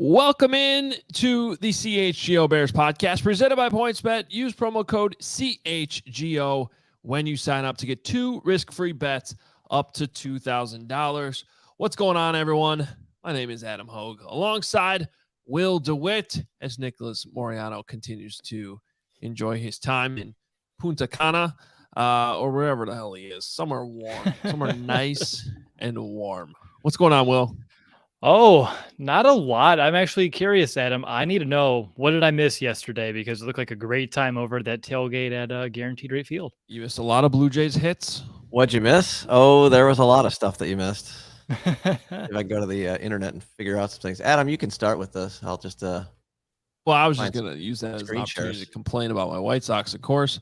Welcome in to the CHGO Bears Podcast, presented by PointsBet. Use promo code CHGO when you sign up to get 2 risk-free bets up to $2,000. What's going on, everyone? My name is Adam Hoge, alongside Will DeWitt, as Nicholas Moriano continues to enjoy his time in Punta Cana, or wherever the hell he is. Somewhere warm, somewhere nice and warm. What's going on, Will? Oh, not a lot. I'm actually curious, Adam. I need to know, what did I miss yesterday? Because it looked like a great time over at that tailgate at Guaranteed Rate Field. You missed a lot of Blue Jays hits. What'd you miss? Oh, there was a lot of stuff that you missed. If I go to the internet and figure out some things. Adam, you can start with this. I'll just well, I was just going to use that as an opportunity to complain about my White Sox, of course.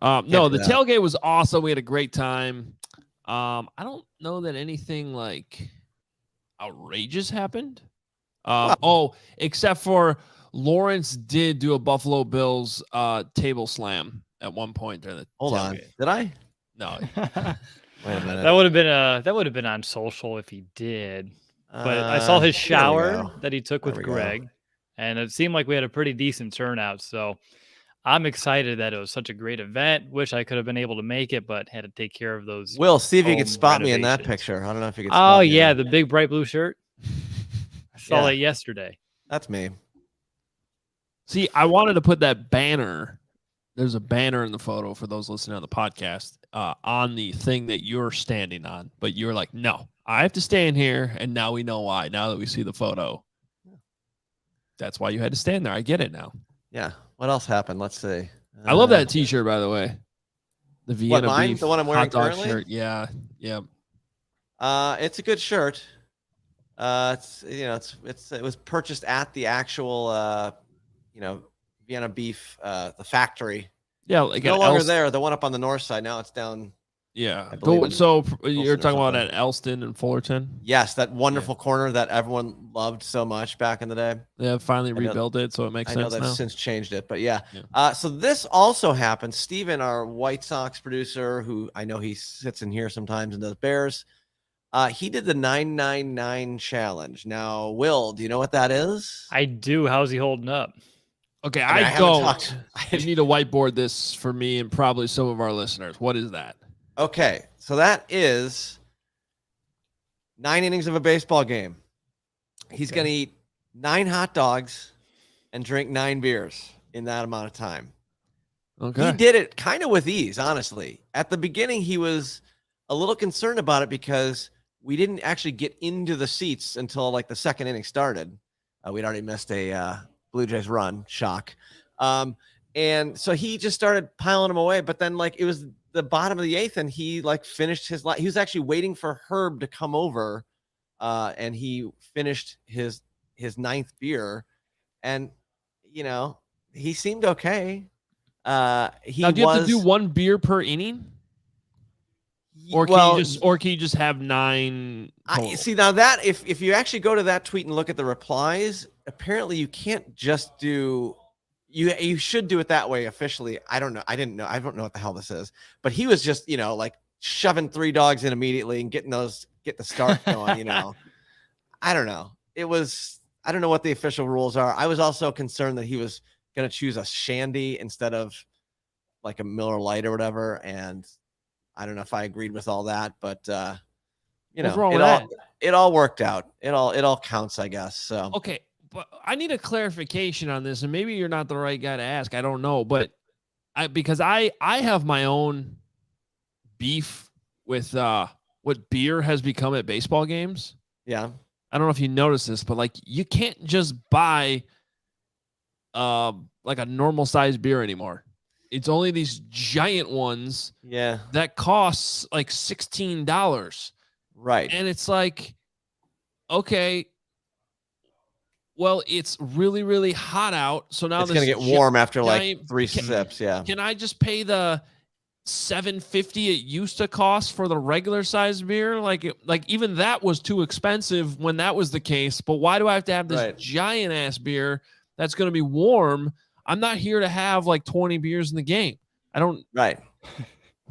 No, the tailgate was awesome. We had a great time. I don't know that anything like outrageous happened. Except for Lawrence did do a Buffalo Bills table slam at one point during the Hold tailgate. on. Did I? No. Wait a minute. That would have been on social if he did. But I saw his shower that he took with Greg, and it seemed like we had a pretty decent turnout. So I'm excited that it was such a great event. Wish I could have been able to make it, but had to take care of those. Will, see if you could spot me in that picture. I don't know if you could. Oh yeah, the big bright blue shirt. I saw that yesterday. That's me. See, I wanted to put that banner. There's a banner in the photo for those listening on the podcast on the thing that you're standing on, but you're like, no, I have to stand here, and now we know why. Now that we see the photo, that's why you had to stand there. I get it now. Yeah. What else happened? Let's see. I love that T-shirt, by the way. The Vienna beef, the one I'm wearing hot dog currently? shirt. Yeah. It's a good shirt. It was purchased at the actual Vienna beef the factory. Yeah, like no longer there. The one up on the north side. Now it's down. Yeah. So you're talking about at Elston and Fullerton? Yes, that wonderful corner that everyone loved so much back in the day. They have finally rebuilt it, so it makes sense. I know they've now. since changed it, but yeah. So this also happened. Steven, our White Sox producer, who I know he sits in here sometimes and does Bears, he did the 999 challenge. Now, Will, do you know what that is? I do. How's he holding up? Okay, I don't. I need to whiteboard this for me and probably some of our listeners. What is that? Okay, so that is 9 innings of a baseball game. He's going to eat 9 hot dogs and drink 9 beers in that amount of time. Okay. He did it kind of with ease, honestly. At the beginning, he was a little concerned about it because we didn't actually get into the seats until like the second inning started. We'd already missed a Blue Jays run, shock. And so he just started piling them away, but then like it was the bottom of the 8th and he like finished his he was actually waiting for Herb to come over and he finished his 9th beer, and he seemed okay. Now, do you have to do 1 beer per inning, or can you just have 9 total? See, now that if you actually go to that tweet and look at the replies, apparently you can't just do. You should do it that way officially. I don't know. I didn't know. I don't know what the hell this is. But he was just, like shoving 3 dogs in immediately and get the start going, I don't know. I don't know what the official rules are. I was also concerned that he was going to choose a Shandy instead of like a Miller Lite or whatever. And I don't know if I agreed with all that, but it all worked out. It all counts, I guess. So, okay. But I need a clarification on this, and maybe you're not the right guy to ask. I don't know, but because I have my own beef with what beer has become at baseball games. Yeah, I don't know if you noticed this, but like you can't just buy like a normal size beer anymore. It's only these giant ones. Yeah, that costs like $16. Right, and it's like, okay. Well, it's really, really hot out. So now it's going to get warm after like 3 sips. Yeah. Can I just pay the $7.50 it used to cost for the regular size beer? Like even that was too expensive when that was the case. But why do I have to have this giant ass beer that's going to be warm? I'm not here to have like 20 beers in the game. I don't. Right.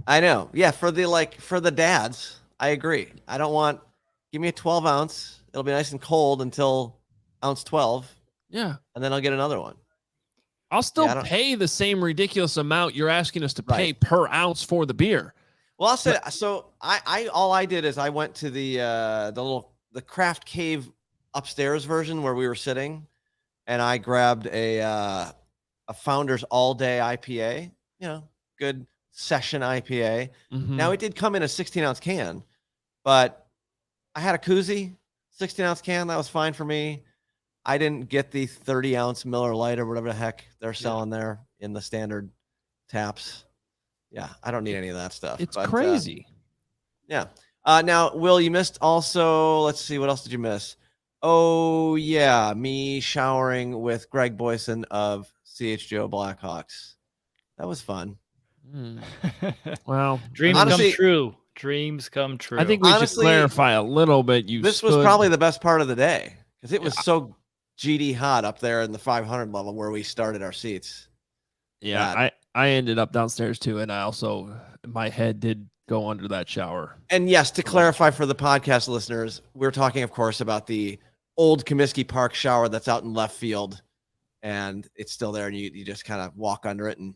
I know. Yeah. For the dads, I agree. I don't want, give me a 12 ounce. It'll be nice and cold until ounce 12. Yeah. And then I'll get another one. I'll still pay the same ridiculous amount you're asking us to pay per ounce for the beer. Well, I'll say, so all I did is I went to the craft cave upstairs version where we were sitting, and I grabbed a Founders All Day IPA, good session IPA. Mm-hmm. Now it did come in a 16-ounce can, but I had a koozie, 16-ounce can. That was fine for me. I didn't get the 30-ounce Miller Lite or whatever the heck they're selling there in the standard taps. Yeah, I don't need any of that stuff. It's crazy. Yeah. Now, Will, you missed also, let's see, what else did you miss? Oh, yeah, me showering with Greg Boyson of CHGO Blackhawks. That was fun. Well, dreams come true. Dreams come true. I think we should clarify a little bit. This was probably the best part of the day because it was so GD hot up there in the 500 level where we started our seats. Yeah, I ended up downstairs too, and I also, my head did go under that shower. And yes, to clarify for the podcast listeners, we're talking, of course, about the old Comiskey Park shower that's out in left field, and it's still there, and you just kind of walk under it, and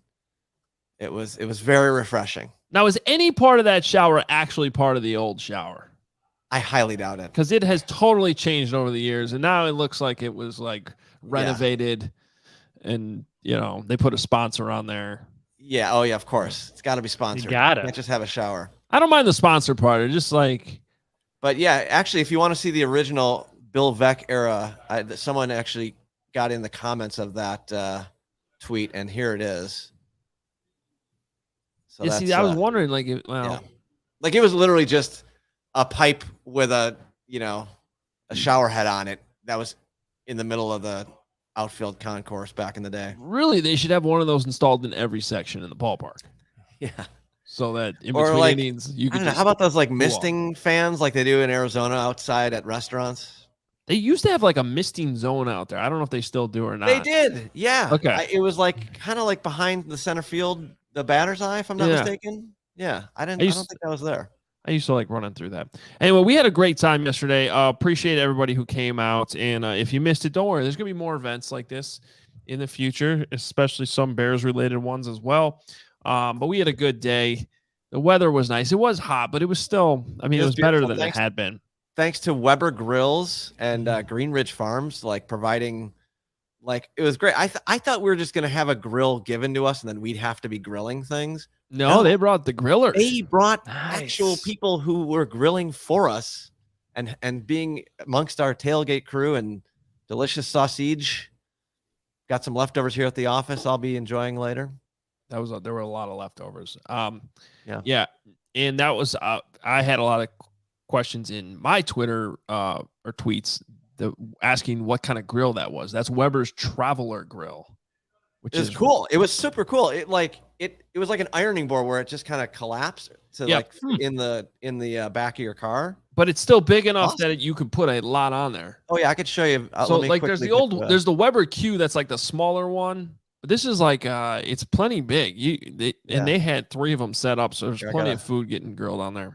it was very refreshing. Now, is any part of that shower actually part of the old shower? I highly doubt it. Because it has totally changed over the years, and now it looks like it was like renovated, and they put a sponsor on there. Yeah. Oh, yeah. Of course, it's got to be sponsored. You got it. Can't just have a shower. I don't mind the sponsor part. It's just like, but yeah, actually, if you want to see the original Bill Veeck era, someone actually got in the comments of that tweet, and here it is. So I was wondering, like, it was literally just a pipe with a shower head on it that was in the middle of the outfield concourse back in the day. Really, they should have one of those installed in every section in the ballpark. Yeah. So that in between innings, you can. How about those like misting fans like they do in Arizona outside at restaurants? They used to have like a misting zone out there. I don't know if they still do or not. They did. Yeah. Okay. It was like kind of like behind the center field, the batter's eye, if I'm not mistaken. Yeah. I don't think that was there. I used to like running through that. Anyway, we had a great time yesterday. Appreciate everybody who came out. And if you missed it, don't worry. There's going to be more events like this in the future, especially some Bears-related ones as well. But we had a good day. The weather was nice. It was hot, but it was still, it was better than it had been. Thanks to Weber Grills and Green Ridge Farms, like providing, like, it was great. I thought we were just going to have a grill given to us and then we'd have to be grilling things. No, they brought the grillers. They brought actual people who were grilling for us and being amongst our tailgate crew, and delicious sausage. Got some leftovers here at the office I'll be enjoying later. There were a lot of leftovers. Yeah. And that was I had a lot of questions in my Twitter or tweets asking what kind of grill that was. That's Weber's Traveler Grill, which is cool. It was super cool. It was like an ironing board where it just kind of collapsed to like in the back of your car. But it's still big enough that you could put a lot on there. Oh yeah, I could show you. So like there's there's the Weber Q that's like the smaller one. But this is like it's plenty big. They had 3 of them set up, so there's plenty of food getting grilled on there.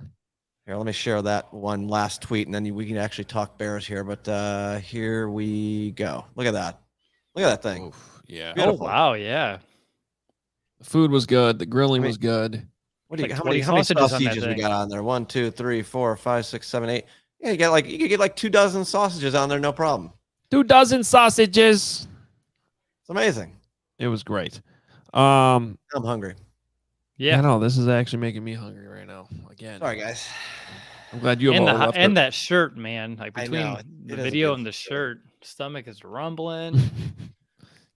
Here, let me share that one last tweet, and then we can actually talk Bears here. But here we go. Look at that. Look at that thing. Oof, yeah. Beautiful. Oh wow, yeah. The food was good. The grilling was good. How many sausages we got on there? 1, 2, 3, 4, 5, 6, 7, 8. Yeah, you could get like 2 dozen sausages on there, no problem. 2 dozen sausages. It's amazing. It was great. I'm hungry. Yeah, no, this is actually making me hungry right now. Again. Sorry, guys. I'm glad you have and that shirt, man. Like between the video and the shirt, stomach is rumbling.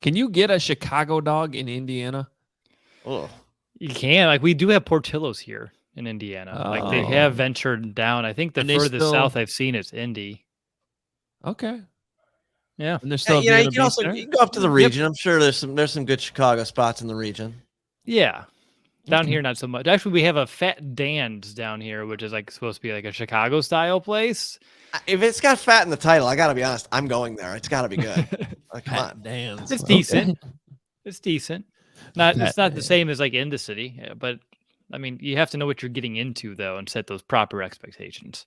Can you get a Chicago dog in Indiana? Oh, you can. Like we do have Portillo's here in Indiana. Like they have ventured down. I think the furthest south I've seen is Indy. Okay. Yeah, and there's still you can go up to the region. I'm sure there's some good Chicago spots in the region. Yeah. Down here, not so much. Actually, we have a Fat Dan's down here, which is like supposed to be like a Chicago style place. If it's got fat in the title, I gotta be honest, I'm going there. It's gotta be good. Come on, Dan's. It's decent. It's decent. It's not the same as like in the city, but I mean, you have to know what you're getting into though, and set those proper expectations.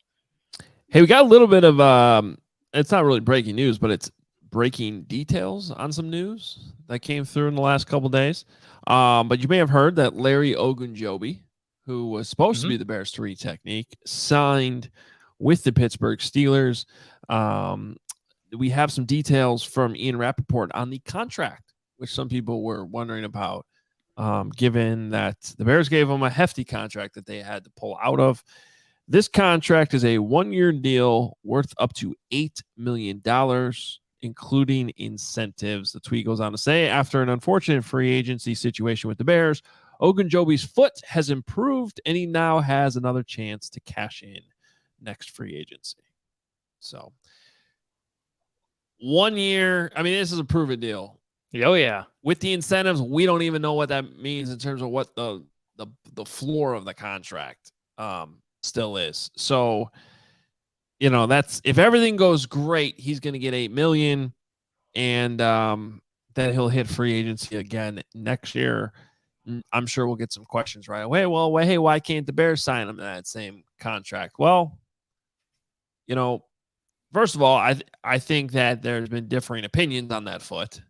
Hey, we got a little bit of it's not really breaking news, but it's breaking details on some news that came through in the last couple of days. But you may have heard that Larry Ogunjobi, who was supposed to be the Bears 3 technique, signed with the Pittsburgh Steelers. We have some details from Ian Rappaport on the contract, which some people were wondering about, given that the Bears gave him a hefty contract that they had to pull out of. This contract is a 1-year deal worth up to $8 million, including incentives. The tweet goes on to say, after an unfortunate free agency situation with the Bears, Ogunjobi's foot has improved, and he now has another chance to cash in next free agency. So 1 year, I mean, this is a proven deal. Oh, yeah. With the incentives, we don't even know what that means in terms of what the floor of the contract still is. So, that's, if everything goes great, he's going to get $8 million, and then he'll hit free agency again next year. I'm sure we'll get some questions right away. Well, hey, why can't the Bears sign him to that same contract? Well, first of all, I think that there's been differing opinions on that foot.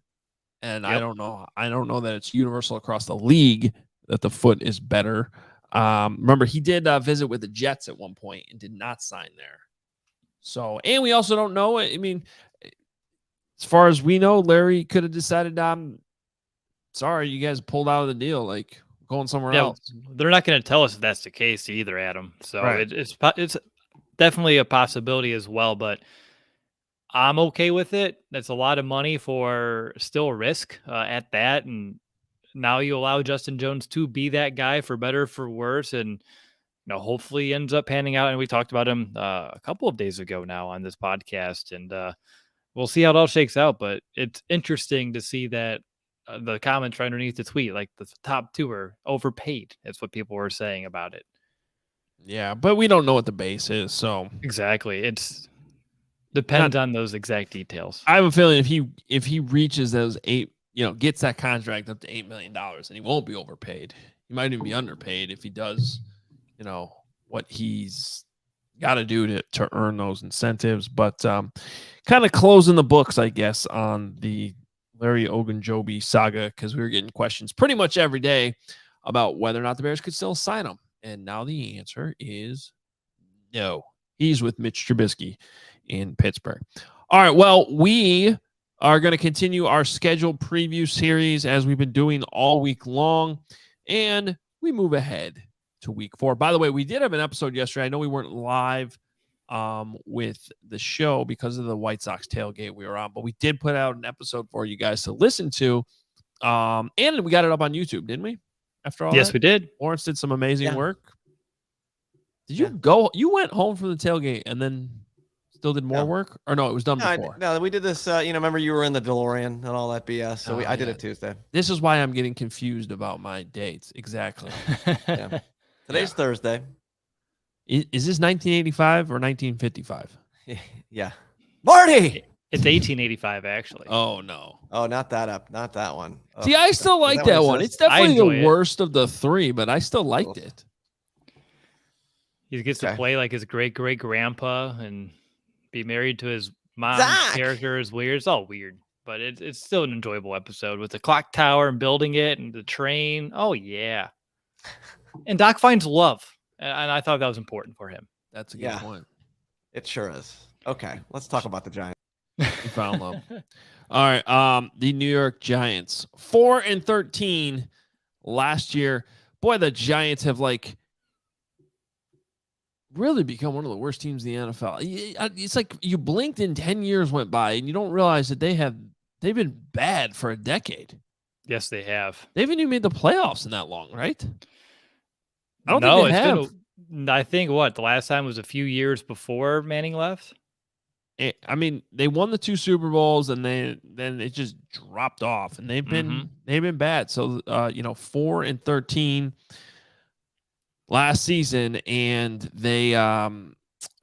And I don't know that it's universal across the league that the foot is better. Remember, he did visit with the Jets at one point and did not sign there. So, and we also don't know. I mean, as far as we know, Larry could have decided, sorry, you guys pulled out of the deal, like going somewhere else. They're not going to tell us if that's the case either, Adam. So it's definitely a possibility as well, but I'm okay with it. That's a lot of money for still risk at that. And now you allow Justin Jones to be that guy for better, for worse. And, hopefully he ends up panning out. And we talked about him a couple of days ago now on this podcast. And we'll see how it all shakes out. But it's interesting to see that the comments right underneath the tweet, like the top two are overpaid. That's what people were saying about it. Yeah, but we don't know what the base is. So exactly. It's depends on those exact details. I have a feeling if he reaches those gets that contract up to $8 million, and he won't be overpaid. He might even be underpaid if he does, what he's got to do to earn those incentives. But kind of closing the books, I guess, on the Larry Ogunjobi saga, because we were getting questions pretty much every day about whether or not the Bears could still sign him. And now the answer is no. He's with Mitch Trubisky in Pittsburgh. All right, well, we are going to continue our scheduled preview series as we've been doing all week long, and we move ahead to week 4. By the way, we did have an episode yesterday. I know we weren't live with the show because of the White Sox tailgate we were on, but we did put out an episode for you guys to listen to, and we got it up on YouTube, didn't we? After all, yes, we did. Lawrence did some amazing work. Did you go? You went home from the tailgate and then still did more work, or no? It was done before. No, we did this. Remember you were in the DeLorean and all that BS. So I did it Tuesday. This is why I'm getting confused about my dates. Exactly. Today's Thursday. Is this 1985 or 1955? Yeah, Marty. It's 1885, actually. Oh no. Oh, not that one. Oh, see, I still like that one. It's definitely the worst of the three, but I still liked it. He gets to play like his great-great-grandpa and be married to his mom's character is weird. It's all weird, but it's still an enjoyable episode with the clock tower and building it and the train. Oh, yeah. And Doc finds love, and I thought that was important for him. That's a good point. It sure is. Okay, let's talk about the Giants. He found love. All right, the New York Giants, 4-13 last year. Boy, the Giants have really become one of the worst teams in the NFL. It's like you blinked and 10 years went by and you don't realize that they've been bad for a decade. Yes, they have. They haven't even made the playoffs in that long, right? I don't think they have. I think the last time was a few years before Manning left. I mean, they won the 2 Super Bowls and then it just dropped off, and they've been bad. So 4-13 last season, and they are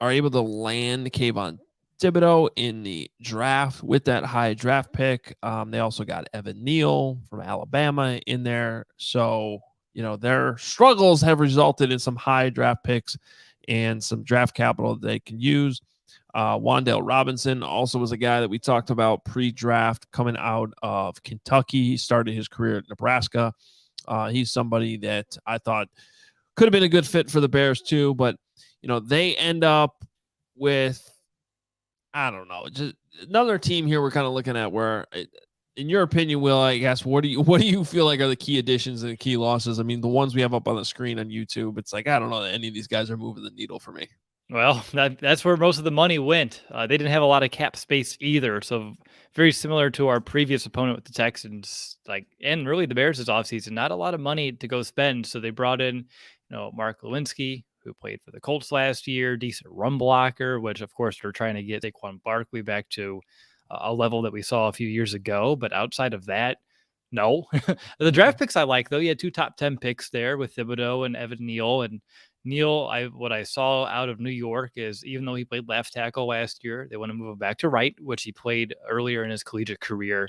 able to land Kayvon Thibodeau in the draft with that high draft pick. They also got Evan Neal from Alabama in there. So, their struggles have resulted in some high draft picks and some draft capital that they can use. Wan'Dale Robinson also was a guy that we talked about pre-draft coming out of Kentucky. He started his career at Nebraska. He's somebody that I thought could have been a good fit for the Bears too, but they end up with, I don't know, just another team here we're kind of looking at where, in your opinion, Will, I guess, what do you feel like are the key additions and the key losses? I mean, the ones we have up on the screen on YouTube, it's like, I don't know that any of these guys are moving the needle for me. Well, that's where most of the money went. They didn't have a lot of cap space either. So very similar to our previous opponent with the Texans, and really the Bears this offseason, not a lot of money to go spend. So they brought in, Mark Lewinsky, who played for the Colts last year, decent run blocker, which of course they're trying to get Saquon Barkley back to a level that we saw a few years ago. But outside of that, no. The draft picks I like, though. You had 2 top 10 picks there with Thibodeau and Evan Neal. And Neal, what I saw out of New York is, even though he played left tackle last year, they want to move him back to right, which he played earlier in his collegiate career.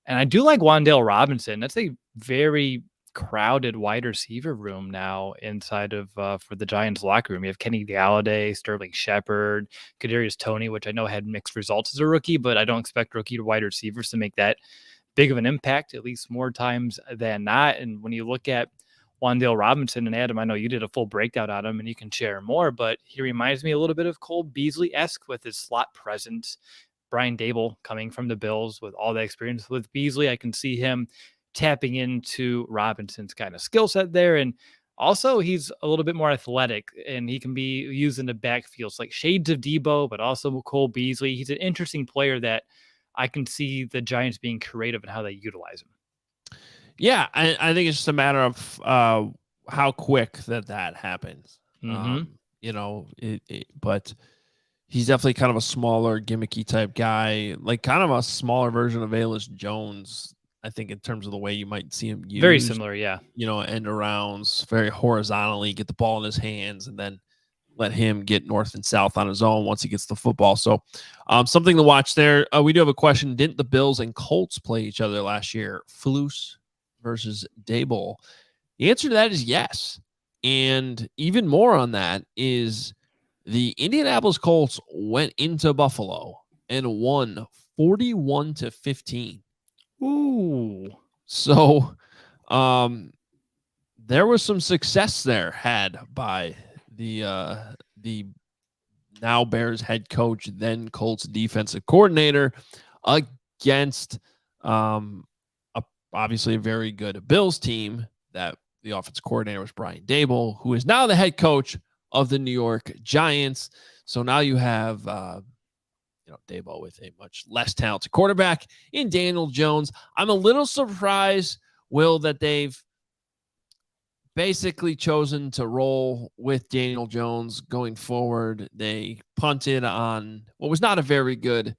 And I do like Wan'Dale Robinson. That's a very crowded wide receiver room now inside of for the Giants locker room. You have Kenny Galladay, Sterling Shepard, Kadarius Toney, which I know had mixed results as a rookie, but I don't expect rookie wide receivers to make that big of an impact, at least more times than not. And when you look at Wan'Dale Robinson, and Adam, I know you did a full breakdown on him and you can share more, but he reminds me a little bit of Cole Beasley-esque with his slot presence. Brian Dable coming from the Bills with all that experience with Beasley, I can see him tapping into Robinson's kind of skill set there. And also he's a little bit more athletic and he can be used in the backfields, like shades of Debo, but also Cole Beasley. He's an interesting player that I can see the Giants being creative in how they utilize him. Yeah, I think it's just a matter of how quick that happens. Mm-hmm. But he's definitely kind of a smaller, gimmicky type guy, like kind of a smaller version of Velus Jones, I think, in terms of the way you might see him used. Very similar, yeah. End arounds, very horizontally, get the ball in his hands, and then let him get north and south on his own once he gets the football. So something to watch there. We do have a question. Didn't the Bills and Colts play each other last year? Flus versus Dable. The answer to that is yes. And even more on that is the Indianapolis Colts went into Buffalo and won 41-15. Ooh. So there was some success there had by the now Bears head coach, then Colts defensive coordinator, against obviously a very good Bills team that the offensive coordinator was Brian Dable, who is now the head coach of the New York Giants. So now you have Dable with a much less talented quarterback in Daniel Jones. I'm a little surprised, Will, that they've basically chosen to roll with Daniel Jones going forward. They punted on what was not a very good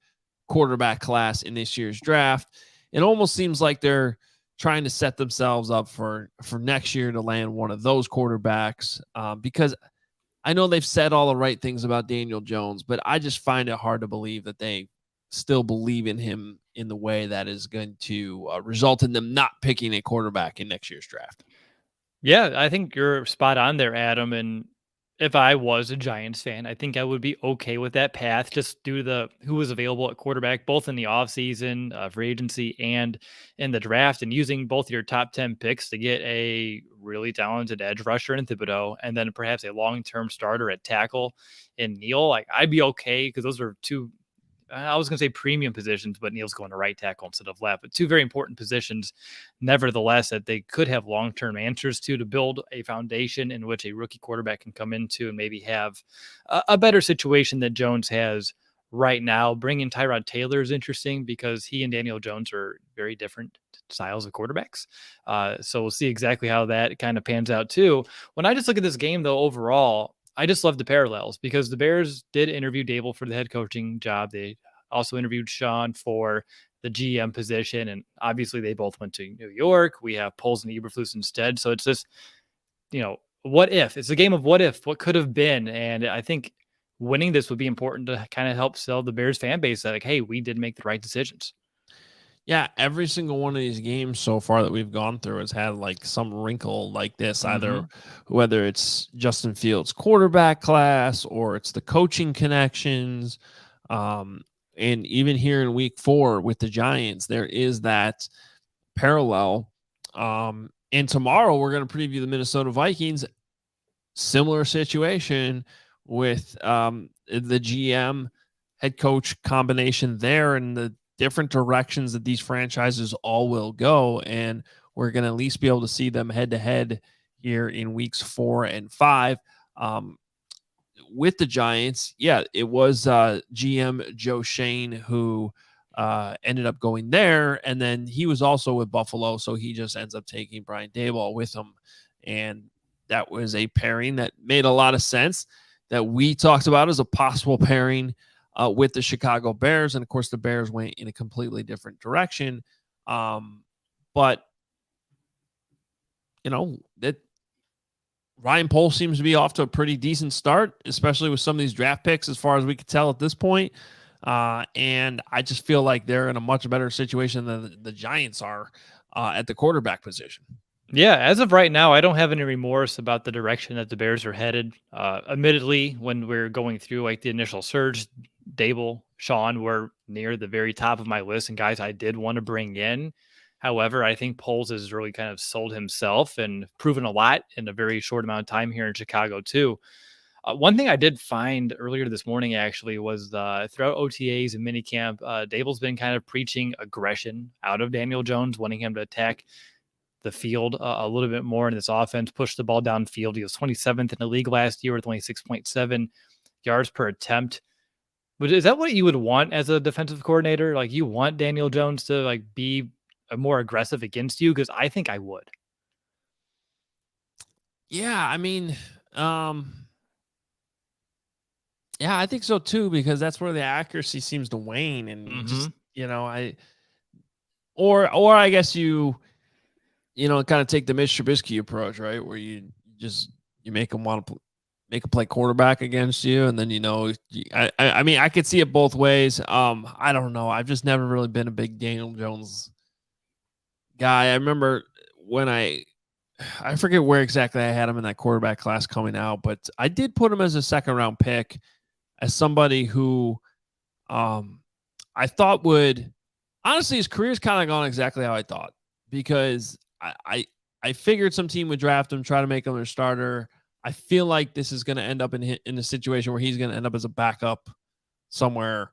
quarterback class in this year's draft. It almost seems like they're trying to set themselves up for next year to land one of those quarterbacks, because I know they've said all the right things about Daniel Jones, but I just find it hard to believe that they still believe in him in the way that is going to result in them not picking a quarterback in next year's draft. Yeah, I think you're spot on there, Adam. And if I was a Giants fan, I think I would be okay with that path, just due to who was available at quarterback, both in the offseason, free agency, and in the draft, and using both your top 10 picks to get a really talented edge rusher in Thibodeau, and then perhaps a long-term starter at tackle in Neal. I'd be okay, because those are two, I was going to say premium positions, but Neal's going to right tackle instead of left, but two very important positions, nevertheless, that they could have long-term answers to build a foundation in which a rookie quarterback can come into and maybe have a better situation that Jones has right now. Bringing Tyrod Taylor is interesting because he and Daniel Jones are very different styles of quarterbacks. So we'll see exactly how that kind of pans out too. When I just look at this game, though, overall, I just love the parallels, because the Bears did interview Dable for the head coaching job. They also interviewed Sean for the GM position, and obviously they both went to New York. We have Poles and Eberflus instead. So it's this, what if? It's a game of what if, what could have been. And I think winning this would be important to kind of help sell the Bears fan base that, hey, we did make the right decisions. Yeah, every single one of these games so far that we've gone through has had like some wrinkle like this, either whether it's Justin Fields' quarterback class or it's the coaching connections. And even here in week 4 with the Giants, there is that parallel. And tomorrow we're going to preview the Minnesota Vikings. Similar situation with the GM head coach combination there and the different directions that these franchises all will go. And we're going to at least be able to see them head to head here in weeks 4 and 5. With the Giants, yeah, it was GM Joe Shane who ended up going there. And then he was also with Buffalo. So he just ends up taking Brian Daboll with him. And that was a pairing that made a lot of sense that we talked about as a possible pairing with the Chicago Bears. And of course, the Bears went in a completely different direction. But, you know, that Ryan Poles seems to be off to a pretty decent start, especially with some of these draft picks, as far as we could tell at this point. And I just feel like they're in a much better situation than the Giants are at the quarterback position. Yeah, as of right now, I don't have any remorse about the direction that the Bears are headed. Admittedly, when we're going through like the initial surge, Daboll, Sean were near the very top of my list and guys I did want to bring in. However, I think Poles has really kind of sold himself and proven a lot in a very short amount of time here in Chicago too. One thing I did find earlier this morning actually was throughout OTAs and minicamp, Daboll's been kind of preaching aggression out of Daniel Jones, wanting him to attack the field a little bit more in this offense, push the ball downfield. He was 27th in the league last year with only 6.7 yards per attempt. But is that what you would want as a defensive coordinator? Like you want Daniel Jones to like be more aggressive against you? Because I think I would. Yeah, I mean, yeah, I think so too, because that's where the accuracy seems to wane. And just, you know, or I guess you kind of take the Mitch Trubisky approach, right? Where you make them want to make a play quarterback against you. And then, I mean, I could see it both ways. I don't know. I've just never really been a big Daniel Jones guy. I remember when I forget where exactly I had him in that quarterback class coming out, but I did put him as a 2nd-round pick as somebody who I thought would, honestly, his career's kind of gone exactly how I thought, because I figured some team would draft him, try to make him their starter. I feel like this is going to end up in a situation where he's going to end up as a backup somewhere,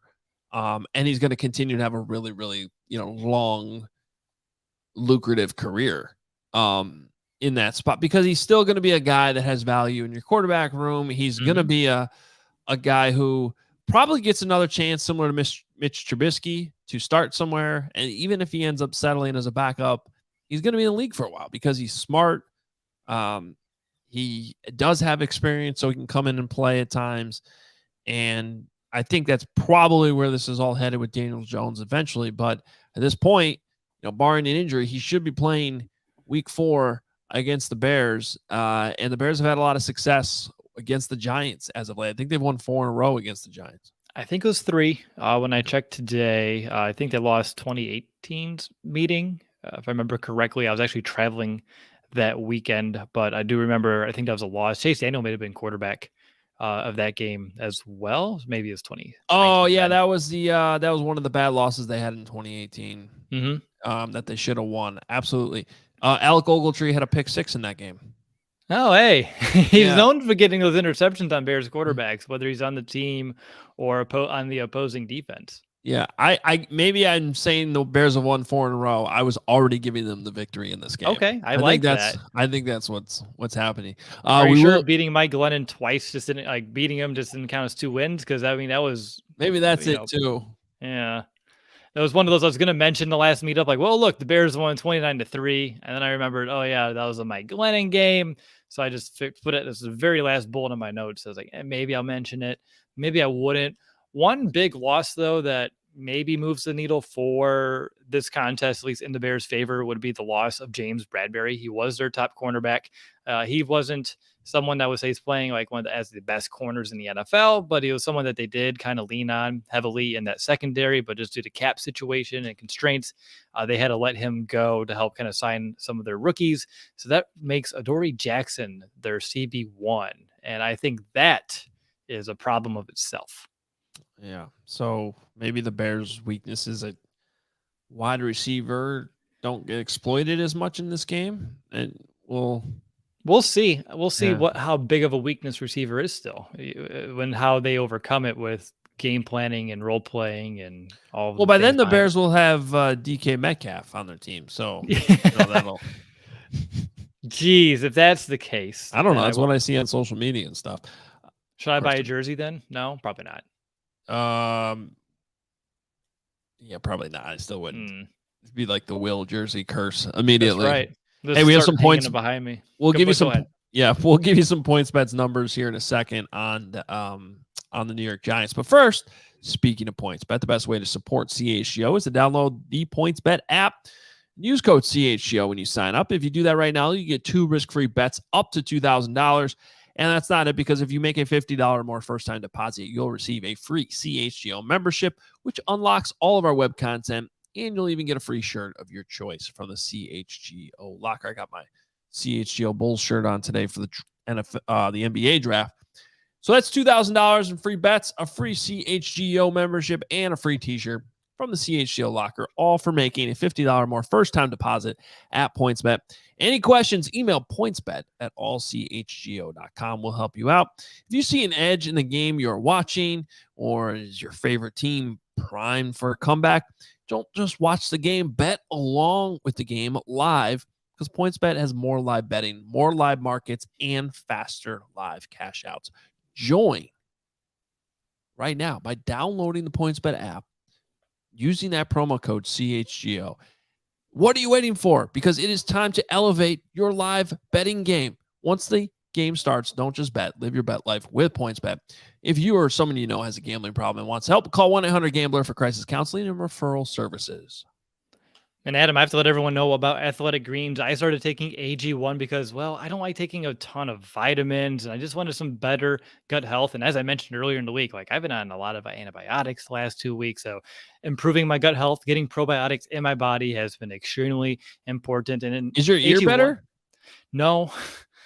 and he's going to continue to have a really, really, long, lucrative career in that spot, because he's still going to be a guy that has value in your quarterback room. He's going to be a guy who probably gets another chance similar to Mitch Trubisky to start somewhere. And even if he ends up settling as a backup, he's going to be in the league for a while because he's smart. He does have experience, so he can come in and play at times. And I think that's probably where this is all headed with Daniel Jones eventually. But at this point, barring an injury, he should be playing week 4 against the Bears. And the Bears have had a lot of success against the Giants as of late. I think they've won 4 in a row against the Giants. I think it was 3 when I checked today. I think they lost 2018's meeting. If I remember correctly, I was actually traveling that weekend, but I do remember, I think that was a loss. Chase Daniel may have been quarterback of that game as well. Maybe it's 20. Oh yeah. That was one of the bad losses they had in 2018 that they should have won. Absolutely. Alec Ogletree had a pick 6 in that game. Oh, hey, he's known for getting those interceptions on Bears quarterbacks, whether he's on the team or on the opposing defense. Yeah, I maybe I'm saying the Bears have won 4 in a row. I was already giving them the victory in this game. Okay, I like that. I think that's what's happening. Are you sure beating Mike Glennon twice beating him just didn't count as 2 wins? Because I mean that was maybe that's it too. Yeah, that was one of those I was going to mention the last meetup. Like, well, look, the Bears won 29-3, and then I remembered, oh yeah, that was a Mike Glennon game. So I just put it as the very last bullet in my notes. I was like, maybe I'll mention it. Maybe I wouldn't. One big loss, though, that maybe moves the needle for this contest, at least in the Bears' favor, would be the loss of James Bradbury. He was their top cornerback. He wasn't someone that was playing like as the best corners in the NFL, but he was someone that they did kind of lean on heavily in that secondary, but just due to cap situation and constraints, they had to let him go to help kind of sign some of their rookies. So that makes Adoree Jackson their CB1. And I think that is a problem of itself. Yeah. So maybe the Bears' weakness is a wide receiver don't get exploited as much in this game. And we'll see. We'll see how big of a weakness receiver is still, when how they overcome it with game planning and role playing and all. Well, by then the Bears will have DK Metcalf on their team, so that'll. Geez, if that's the case, I don't know. That's what I see on social media and stuff. Should I buy a jersey then? No, probably not. Yeah, probably not. I still wouldn't. It'd be like the Will jersey curse immediately. That's right. Hey, we have some points behind me. We'll give you some. Yeah, we'll give you some points bets numbers here in a second on the New York Giants. But first, speaking of points bet, the best way to support CHGO is to download the PointsBet app. Use code CHGO when you sign up. If you do that right now, you get 2 risk-free bets up to $2,000. And that's not it, because if you make a $50 or more first-time deposit, you'll receive a free CHGO membership, which unlocks all of our web content. And you'll even get a free shirt of your choice from the CHGO locker. I got my CHGO Bulls shirt on today for the NBA draft. So that's $2,000 in free bets, a free CHGO membership, and a free t-shirt from the CHGO locker, all for making a $50 more first-time deposit at PointsBet. Any questions, email pointsbet@allchgo.com. We'll help you out. If you see an edge in the game you're watching, or is your favorite team primed for a comeback, don't just watch the game. Bet along with the game live, because PointsBet has more live betting, more live markets, and faster live cash outs. Join right now by downloading the PointsBet app, using that promo code CHGO. What are you waiting for? Because it is time to elevate your live betting game. Once the game starts, don't just bet. Live your bet life with PointsBet. If you or someone you know has a gambling problem and wants help, call 1-800-GAMBLER for crisis counseling and referral services. And Adam, I have to let everyone know about Athletic Greens. I started taking AG1 because, well, I don't like taking a ton of vitamins, and I just wanted some better gut health. And as I mentioned earlier in the week, like I've been on a lot of antibiotics the last 2 weeks. So improving my gut health, getting probiotics in my body has been extremely important. And is your ear AG1, better? No,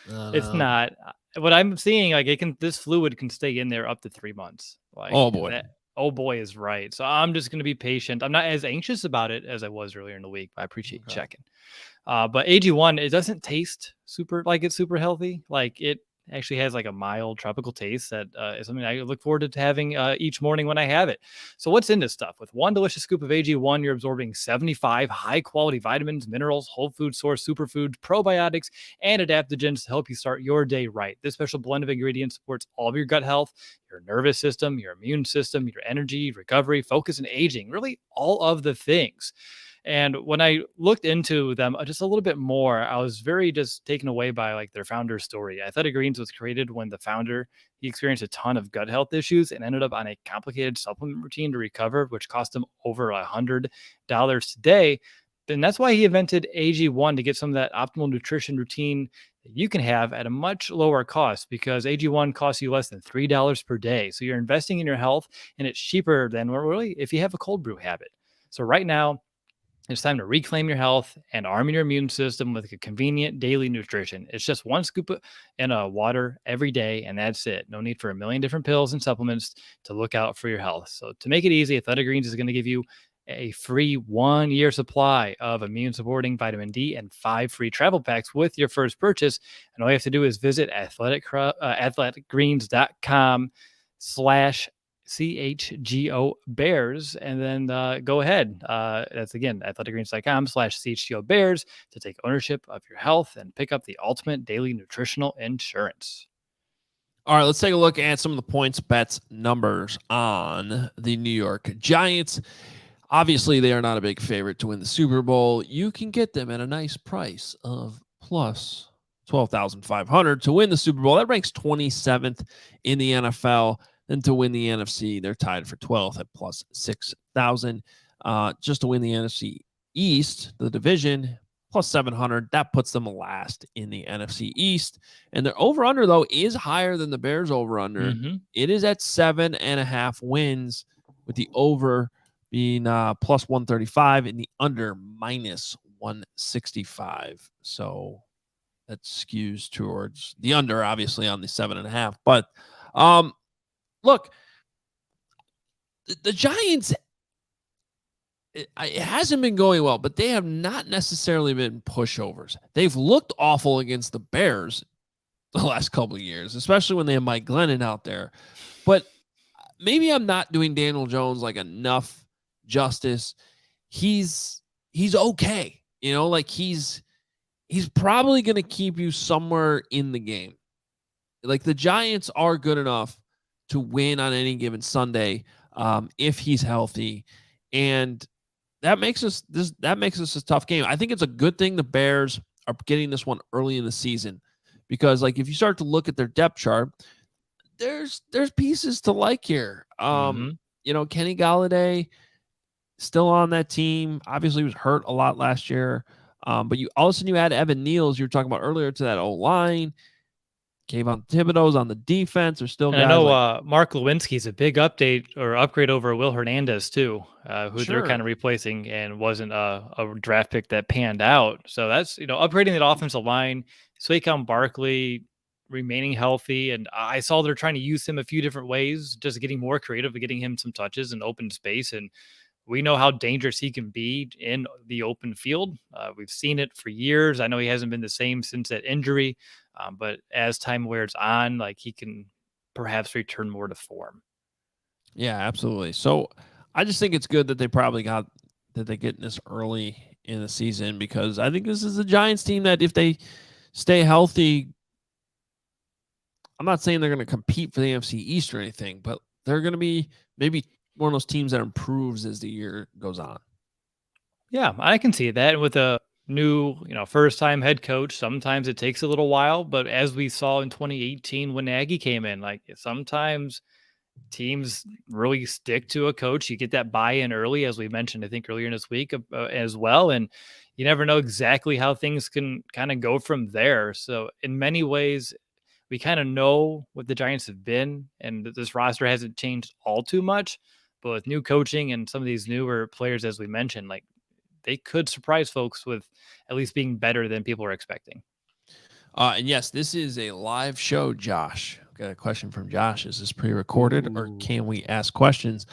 it's not. What I'm seeing, like this fluid can stay in there up to 3 months. Like, oh boy. Oh boy is right. So I'm just going to be patient. I'm not as anxious about it as I was earlier in the week, but I appreciate you checking. But AG1, it doesn't taste super healthy. Like it actually has like a mild tropical taste that is something I look forward to having each morning when I have it. So what's in this stuff? With one delicious scoop of AG1, you're absorbing 75 high quality vitamins, minerals, whole food source superfoods, probiotics, and adaptogens to help you start your day right. This special blend of ingredients supports all of your gut health, your nervous system, your immune system, your energy, recovery, focus, and aging, really all of the things. And when I looked into them just a little bit more, I was very just taken away by like their founder's story. Athletic Greens was created when the founder, he experienced a ton of gut health issues and ended up on a complicated supplement routine to recover, which cost him over $100 today. And that's why he invented AG1, to get some of that optimal nutrition routine that you can have at a much lower cost, because AG1 costs you less than $3 per day. So you're investing in your health, and it's cheaper than really if you have a cold brew habit. So right now, it's time to reclaim your health and arm your immune system with a convenient daily nutrition. It's just 1 scoop in water every day, and that's it. No need for a million different pills and supplements to look out for your health. So to make it easy, Athletic Greens is going to give you a free 1-year supply of immune-supporting vitamin D and 5 free travel packs with your first purchase. And all you have to do is visit athleticgreens.com/CHGO Bears, and then go ahead. That's again, athleticgreens.com/CHGO Bears to take ownership of your health and pick up the ultimate daily nutritional insurance. All right, let's take a look at some of the points bets numbers on the New York Giants. Obviously, they are not a big favorite to win the Super Bowl. You can get them at a nice price of plus 12,500 to win the Super Bowl. That ranks 27th in the NFL. Then to win the NFC, they're tied for 12th at plus 6,000. 6,000 just to win the NFC East, the division, plus 700. That puts them last in the NFC East. And their over-under, though, is higher than the Bears over-under. It is at 7.5 wins, with the over being plus 135 and the under minus 165. So that skews towards the under, obviously, on the 7.5. But look, the Giants, it hasn't been going well, but they have not necessarily been pushovers. They've looked awful against the Bears the last couple of years, especially when they have Mike Glennon out there. But maybe I'm not doing Daniel Jones like enough justice. He's okay. You know, like he's probably going to keep you somewhere in the game. Like the Giants are good enough to win on any given Sunday if he's healthy. And that makes us a tough game. I think it's a good thing the Bears are getting this one early in the season, because like if you start to look at their depth chart, there's pieces to like here. You know, Kenny Golladay still on that team. Obviously, he was hurt a lot last year. But you all of a sudden you add Evan Neals, you were talking about earlier, to that O-line. Kayvon Thibodeau's on the defense. There's still guys. And I know Mark Lewinsky's a big upgrade over Will Hernandez too, who they're kind of replacing and wasn't a draft pick that panned out. So that's, you know, upgrading that offensive line. Saquon Barkley remaining healthy, and I saw they're trying to use him a few different ways, just getting more creative and getting him some touches in open space. And we know how dangerous he can be in the open field. We've seen it for years. I know he hasn't been the same since that injury, but as time wears on, like he can perhaps return more to form. Yeah, absolutely. So I just think it's good that they probably got that they get this early in the season, because I think this is a Giants team that if they stay healthy, I'm not saying they're going to compete for the NFC East or anything, but they're going to be maybe one of those teams that improves as the year goes on. Yeah, I can see that. With a new, first-time head coach, sometimes it takes a little while, but as we saw in 2018 when Nagy came in, like sometimes teams really stick to a coach. You get that buy-in early, as we mentioned, I think earlier in this week as well, and you never know exactly how things can kind of go from there. So in many ways, we kind of know what the Giants have been, and this roster hasn't changed all too much. But with new coaching and some of these newer players, as we mentioned, like they could surprise folks with at least being better than people are expecting. And yes, this is a live show, Josh. Got a question from Josh. Is this pre-recorded or can we ask questions?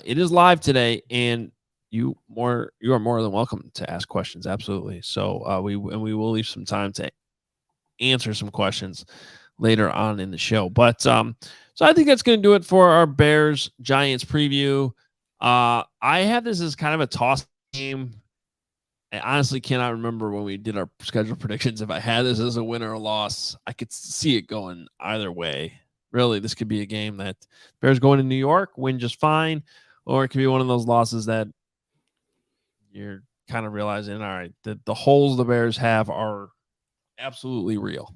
It is live today, and you are more than welcome to ask questions. Absolutely. So we will leave some time to answer some questions later on in the show. But so I think that's going to do it for our Bears Giants preview. I have this as kind of a toss game. I honestly cannot remember when we did our schedule predictions. If I had this as a win or a loss, I could see it going either way. Really, this could be a game that Bears going to New York, win just fine, or it could be one of those losses that you're kind of realizing, all right, the holes the Bears have are absolutely real.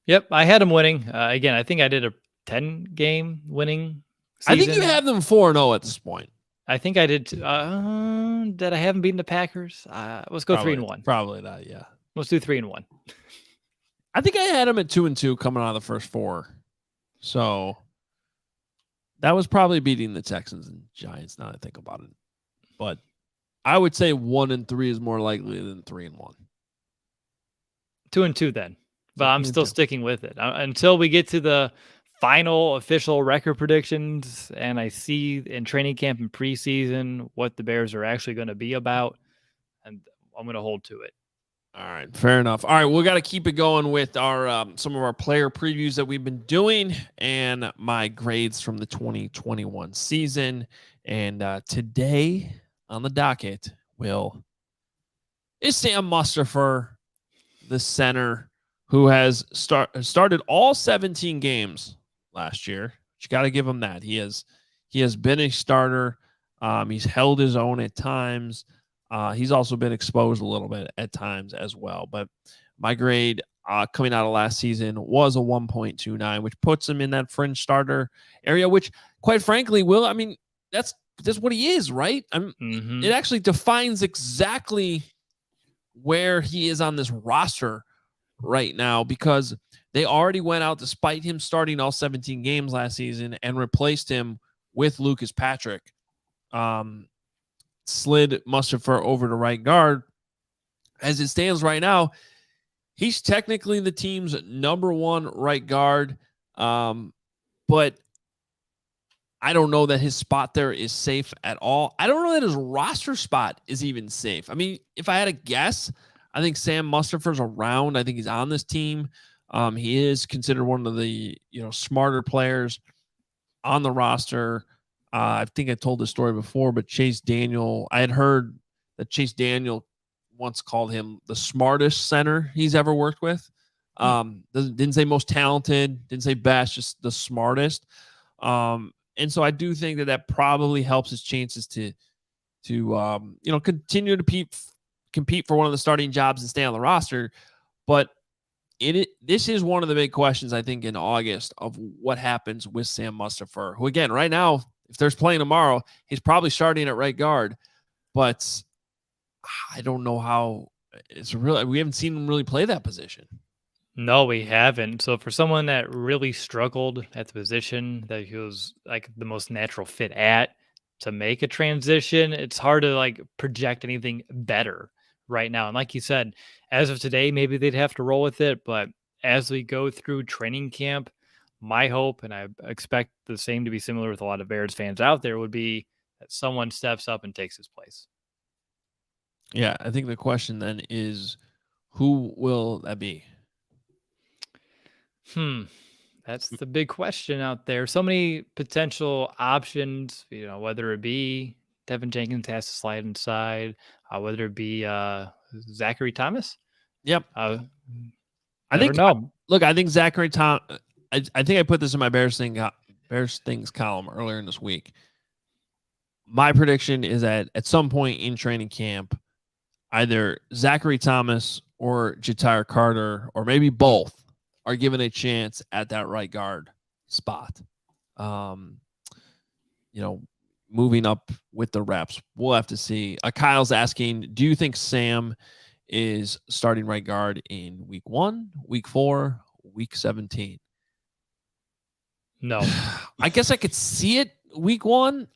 Yep, I had them winning. Again, I think I did a 10-game winning season. I think you have them 4-0 at this point. I think I did. Did I haven't beaten the Packers? Let's go 3-1. Probably that, yeah. Let's do 3-1. I think I had them at 2-2 coming out of the first four. So that was probably beating the Texans and Giants, now that I think about it. But I would say 1-3 is more likely than 3-1. 2-2 then. But I'm still sticking with it until we get to the final official record predictions and I see in training camp and preseason what the Bears are actually going to be about, and I'm going to hold to it. All right, fair enough. All right, we got to keep it going with our some of our player previews that we've been doing and my grades from the 2021 season. And today on the docket is Sam Mustipher, the center, who has started all 17 games last year. You got to give him that. He has been a starter. He's held his own at times. He's also been exposed a little bit at times as well. But my grade coming out of last season was a 1.29, which puts him in that fringe starter area, which, quite frankly, that's that's what he is, right? It actually defines exactly where he is on this roster right now, because they already went out, despite him starting all 17 games last season, and replaced him with Lucas Patrick. Slid Mustipher over to right guard. As it stands right now, he's technically the team's number one right guard, but I don't know that his spot there is safe at all. I don't know that his roster spot is even safe. I mean, if I had to guess, I think Sam Mustipher's around. I think he's on this team. He is considered one of the smarter players on the roster. I think I told this story before, but Chase Daniel, I had heard that Chase Daniel once called him the smartest center he's ever worked with. Didn't say most talented, didn't say best, just the smartest. And so I do think that probably helps his chances to continue to compete for one of the starting jobs and stay on the roster. But this is one of the big questions, I think, in August of what happens with Sam Mustipher, who, again, right now, if there's playing tomorrow, he's probably starting at right guard. But I don't know how we haven't seen him really play that position. No, we haven't. So for someone that really struggled at the position that he was like the most natural fit at to make a transition, it's hard to like project anything better right now. And like you said, as of today, maybe they'd have to roll with it. But as we go through training camp, my hope, and I expect the same to be similar with a lot of Bears fans out there, would be that someone steps up and takes his place. Yeah, I think the question then is, who will that be? That's the big question out there. So many potential options, whether it be Tevin Jenkins has to slide inside, whether it be Zachary Thomas. Yep. I think Zachary Thomas, I think I put this in my Bears Things column earlier in this week. My prediction is that at some point in training camp, either Zachary Thomas or Ja'Tyre Carter, or maybe both, are given a chance at that right guard spot. Moving up with the reps. We'll have to see. Kyle's asking, do you think Sam is starting right guard in week 1, week 4, week 17? No. I guess I could see it week 1.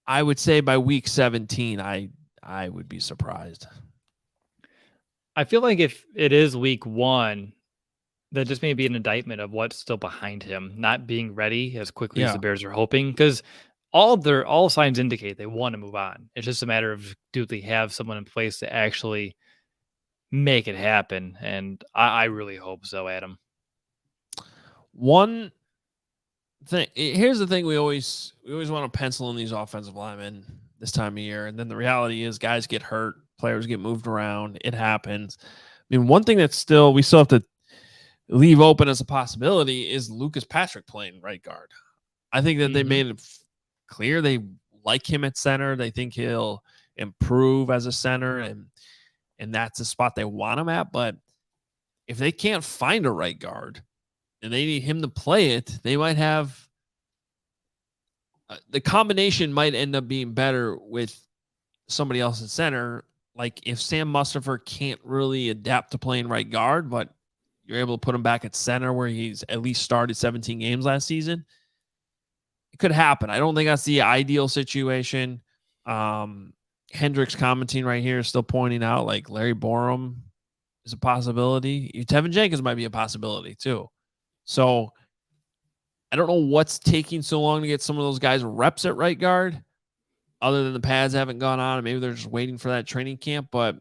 I would say by week 17, I would be surprised. I feel like if it is week 1, that just may be an indictment of what's still behind him, not being ready as quickly as the Bears are hoping, because all signs indicate they want to move on. It's just a matter of, do they have someone in place to actually make it happen? And I really hope so, Adam. One thing, here's the thing: we always want to pencil in these offensive linemen this time of year, and then the reality is guys get hurt, players get moved around. It happens. I mean, one thing we still have to leave open as a possibility is Lucas Patrick playing right guard. I think that they made it clear they like him at center. They think he'll improve as a center, and that's a spot they want him at. But if they can't find a right guard and they need him to play it, they might have the combination might end up being better with somebody else at center. Like if Sam Mustipher can't really adapt to playing right guard, but you're able to put him back at center where he's at least started 17 games last season, it could happen. I don't think that's the ideal situation. Hendricks commenting right here is still pointing out like Larry Borum is a possibility. Tevin Jenkins might be a possibility too. So I don't know what's taking so long to get some of those guys reps at right guard, other than the pads haven't gone on and maybe they're just waiting for that training camp, but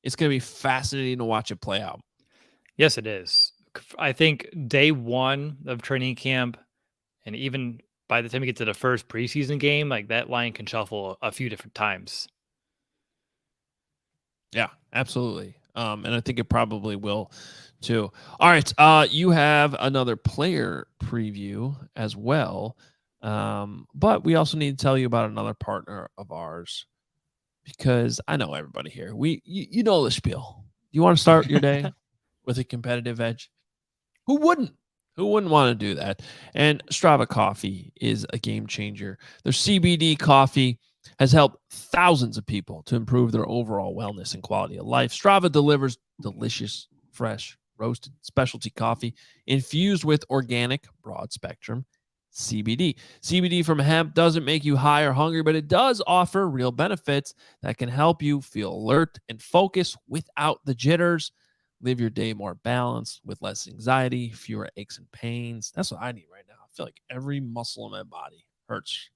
it's going to be fascinating to watch it play out. Yes, it is. I think day 1 of training camp, and even by the time you get to the first preseason game, like that line can shuffle a few different times. Yeah, absolutely. And I think it probably will too. All right. You have another player preview as well. But we also need to tell you about another partner of ours, because I know everybody here. You know the spiel. You want to start your day with a competitive edge? Who wouldn't? Who wouldn't want to do that? And Strava coffee is a game changer. Their CBD coffee has helped thousands of people to improve their overall wellness and quality of life. Strava delivers delicious, fresh, roasted specialty coffee infused with organic, broad spectrum CBD. CBD from hemp doesn't make you high or hungry, but it does offer real benefits that can help you feel alert and focused without the jitters. Live your day more balanced with less anxiety, fewer aches and pains. That's what I need right now. I feel like every muscle in my body hurts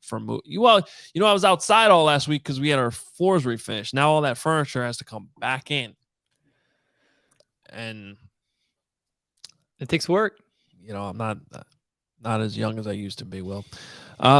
from well, I was outside all last week because we had our floors refinished. Now all that furniture has to come back in, and it takes work. I'm not as young as I used to be. Will,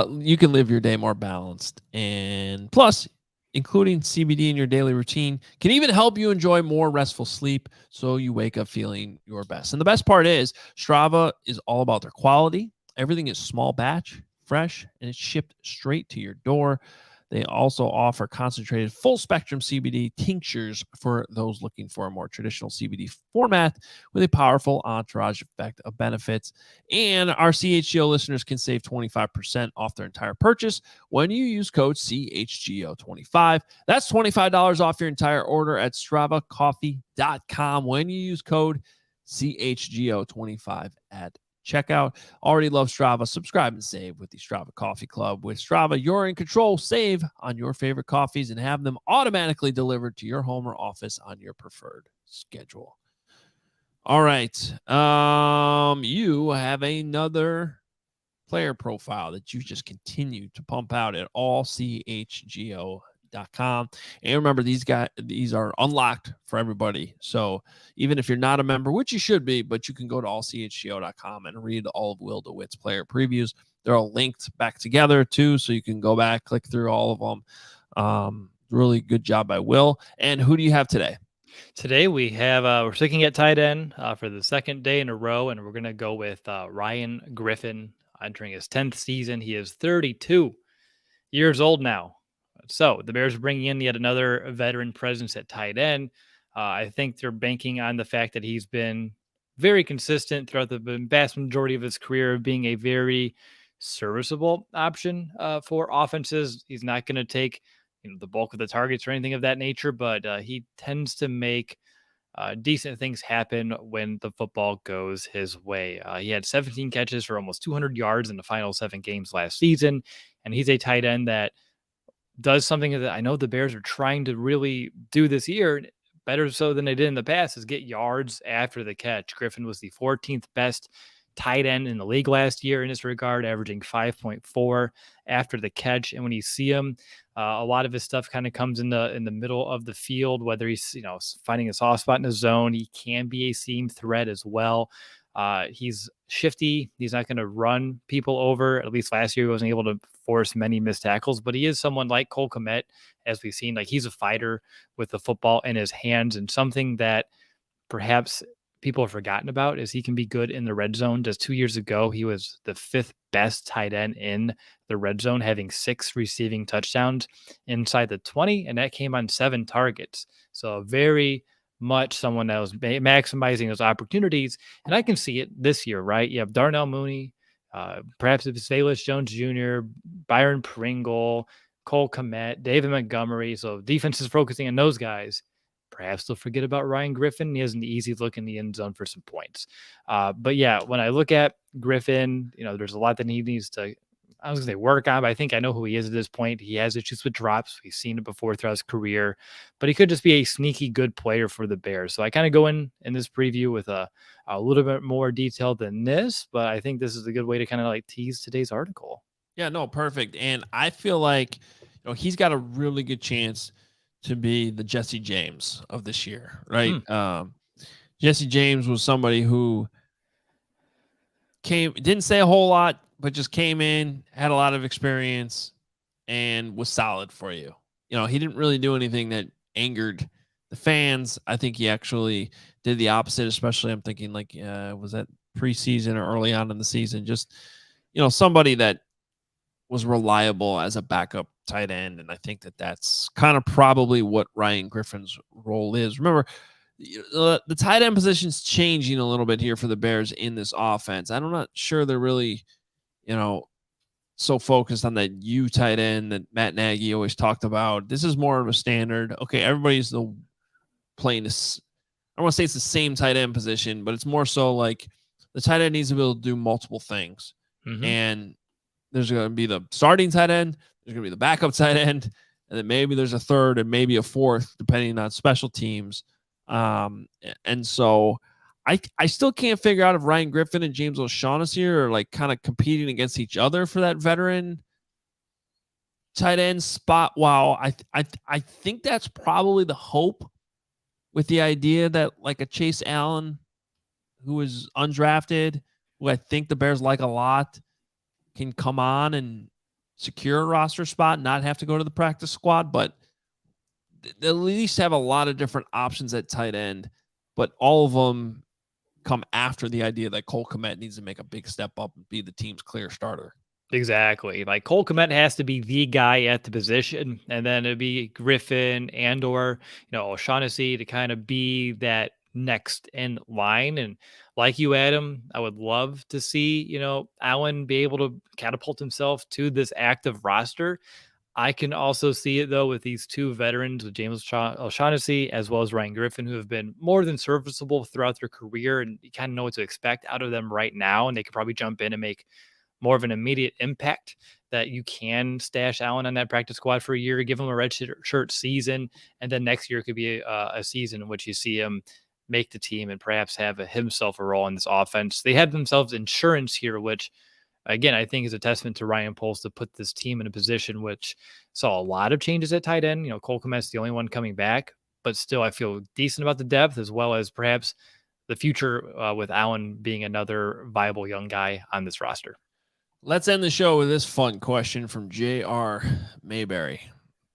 you can live your day more balanced, and plus, including CBD in your daily routine can even help you enjoy more restful sleep so you wake up feeling your best. And the best part is Strava is all about their quality. Everything is small batch, fresh, and it's shipped straight to your door. They also offer concentrated full spectrum CBD tinctures for those looking for a more traditional CBD format with a powerful entourage effect of benefits. And our CHGO listeners can save 25% off their entire purchase when you use code CHGO25. That's $25 off your entire order at StravaCoffee.com when you use code CHGO25 at checkout. Already love Strava? Subscribe and save with the Strava Coffee Club. With Strava, you're in control. Save on your favorite coffees and have them automatically delivered to your home or office on your preferred schedule. All right. You have another player profile that you just continue to pump out at allchgo.com. And remember, these are unlocked for everybody. So even if you're not a member, which you should be, but you can go to allchgo.com and read all of Will DeWitt's player previews. They're all linked back together too, so you can go back, click through all of them. Really good job by Will. And who do you have today? Today we have we're sticking at tight end for the second day in a row, and we're going to go with Ryan Griffin entering his 10th season. He is 32 years old now. So the Bears are bringing in yet another veteran presence at tight end. I think they're banking on the fact that he's been very consistent throughout the vast majority of his career of being a very serviceable option for offenses. He's not going to take the bulk of the targets or anything of that nature, but he tends to make decent things happen when the football goes his way. He had 17 catches for almost 200 yards in the final 7 games last season, and he's a tight end that does something that I know the Bears are trying to really do this year, better so than they did in the past, is get yards after the catch. Griffin was the 14th best tight end in the league last year in this regard, averaging 5.4 after the catch. And when you see him, a lot of his stuff kind of comes in the middle of the field, whether he's finding a soft spot in the zone. He can be a seam threat as well. He's shifty. He's not going to run people over. At least last year, he wasn't able to force many missed tackles, but he is someone like Cole Kmet, as we've seen. Like, he's a fighter with the football in his hands, and something that perhaps people have forgotten about is he can be good in the red zone. Just 2 years ago, he was the 5th best tight end in the red zone, having 6 receiving touchdowns inside the 20, and that came on 7 targets. So very much someone that was maximizing those opportunities. And I can see it this year, right? You have Darnell Mooney, perhaps if it's Velus Jones Jr., Byron Pringle, Cole Kmet, David Montgomery. So defense is focusing on those guys. Perhaps they'll forget about Ryan Griffin. He has an easy look in the end zone for some points. But yeah, when I look at Griffin, there's a lot that he needs to, I was going to say work on, but I think I know who he is at this point. He has issues with drops. We've seen it before throughout his career, but he could just be a sneaky good player for the Bears. So I kind of go in this preview with a little bit more detail than this, but I think this is a good way to kind of like tease today's article. Yeah, no, perfect. And I feel like, he's got a really good chance to be the Jesse James of this year, right? Jesse James was somebody who didn't say a whole lot, but just came in, had a lot of experience, and was solid for you. He didn't really do anything that angered the fans. I think he actually did the opposite, especially I'm thinking like, was that preseason or early on in the season? Just, somebody that was reliable as a backup tight end. And I think that's kind of probably what Ryan Griffin's role is. Remember, the tight end position's changing a little bit here for the Bears in this offense. I'm not sure they're really, so focused on that U tight end that Matt Nagy always talked about. This is more of a standard. Okay, everybody's playing this. I don't want to say it's the same tight end position, but it's more so like the tight end needs to be able to do multiple things. Mm-hmm. And there's going to be the starting tight end, there's going to be the backup tight end, and then maybe there's a third and maybe a fourth, depending on special teams. And so I still can't figure out if Ryan Griffin and James O'Shaughnessy are like kind of competing against each other for that veteran tight end spot. Wow, I think that's probably the hope, with the idea that like a Chase Allen, who is undrafted, who I think the Bears like a lot, can come on and secure a roster spot, not have to go to the practice squad, but they at least have a lot of different options at tight end, but all of them come after the idea that Cole Kmet needs to make a big step up and be the team's clear starter. Exactly. Like Cole Kmet has to be the guy at the position, and then it'd be Griffin and/or O'Shaughnessy to kind of be that next in line. And like you, Adam, I would love to see Allen be able to catapult himself to this active roster. I can also see it, though, with these two veterans, with James O'Shaughnessy as well as Ryan Griffin, who have been more than serviceable throughout their career, and you kind of know what to expect out of them right now, and they could probably jump in and make more of an immediate impact, that you can stash Allen on that practice squad for a year, give him a red shirt season, and then next year could be a season in which you see him make the team and perhaps have himself a role in this offense. They have themselves insurance here, which again, I think is a testament to Ryan Poles to put this team in a position which saw a lot of changes at tight end. Cole Kmet's the only one coming back, but still I feel decent about the depth, as well as perhaps the future with Allen being another viable young guy on this roster. Let's end the show with this fun question from J.R. Mayberry,